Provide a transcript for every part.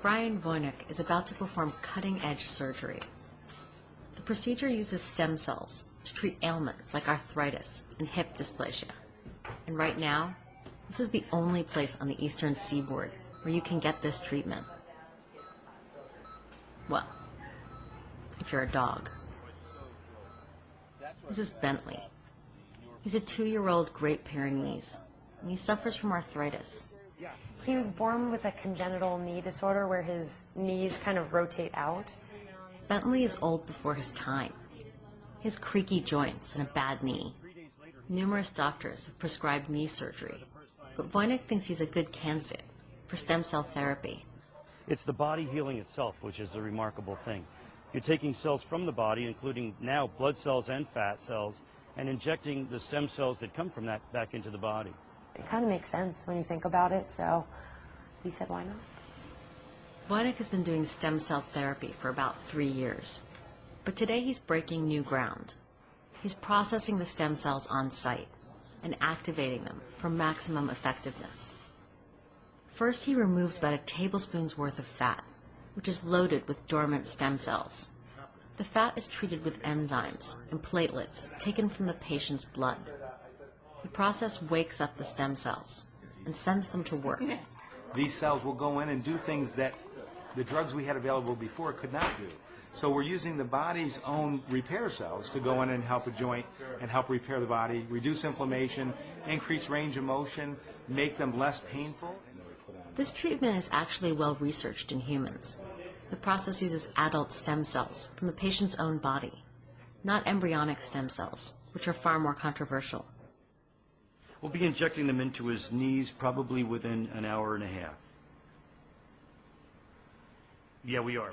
Brian Voynick is about to perform cutting-edge surgery. The procedure uses stem cells to treat ailments like arthritis and hip dysplasia. And right now, this is the only place on the eastern seaboard where you can get this treatment. Well, if you're a dog. This is Bentley. He's a 2-year-old Great Pyrenees, and he suffers from arthritis. He was born with a congenital knee disorder where his knees kind of rotate out. Bentley is old before his time. He has creaky joints and a bad knee. Numerous doctors have prescribed knee surgery, but Voynick thinks he's a good candidate for stem cell therapy. It's the body healing itself, which is the remarkable thing. You're taking cells from the body, including now blood cells and fat cells, and injecting the stem cells that come from that back into the body. It kind of makes sense when you think about it, so he said, why not? Voynick has been doing stem cell therapy for about 3 years, but today he's breaking new ground. He's processing the stem cells on site and activating them for maximum effectiveness. First, he removes about a tablespoon's worth of fat, which is loaded with dormant stem cells. The fat is treated with enzymes and platelets taken from the patient's blood. The process wakes up the stem cells and sends them to work. These cells will go in and do things that the drugs we had available before could not do. So we're using the body's own repair cells to go in and help a joint and help repair the body, reduce inflammation, increase range of motion, make them less painful. This treatment is actually well researched in humans. The process uses adult stem cells from the patient's own body, not embryonic stem cells, which are far more controversial. We'll be injecting them into his knees probably within an hour and a half. Yeah, we are.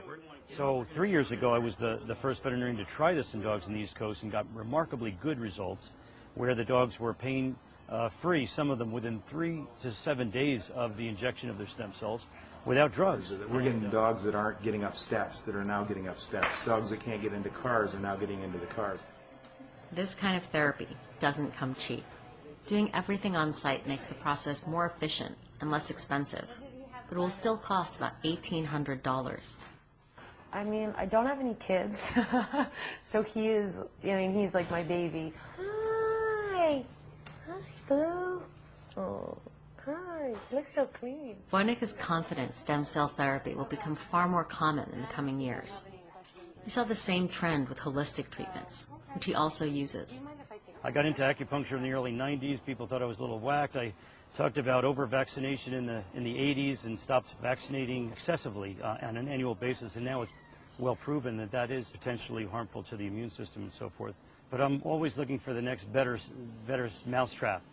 So 3 years ago, I was the first veterinarian to try this in dogs on the East Coast and got remarkably good results where the dogs were pain-free, some of them within 3 to 7 days of the injection of their stem cells without drugs. We're getting dogs that aren't getting up steps that are now getting up steps. Dogs that can't get into cars are now getting into the cars. This kind of therapy doesn't come cheap. Doing everything on site makes the process more efficient and less expensive, but it will still cost about $1,800. I mean, I don't have any kids, so he is, he's like my baby. Hi! Hi, Blue. Oh, hi. You look so clean. Voynick is confident stem cell therapy will become far more common in the coming years. He saw the same trend with holistic treatments, which he also uses. I got into acupuncture in the early 90s. People thought I was a little whacked. I talked about over-vaccination in the 80s and stopped vaccinating excessively on an annual basis, and now it's well proven that that is potentially harmful to the immune system and so forth. But I'm always looking for the next better mousetrap.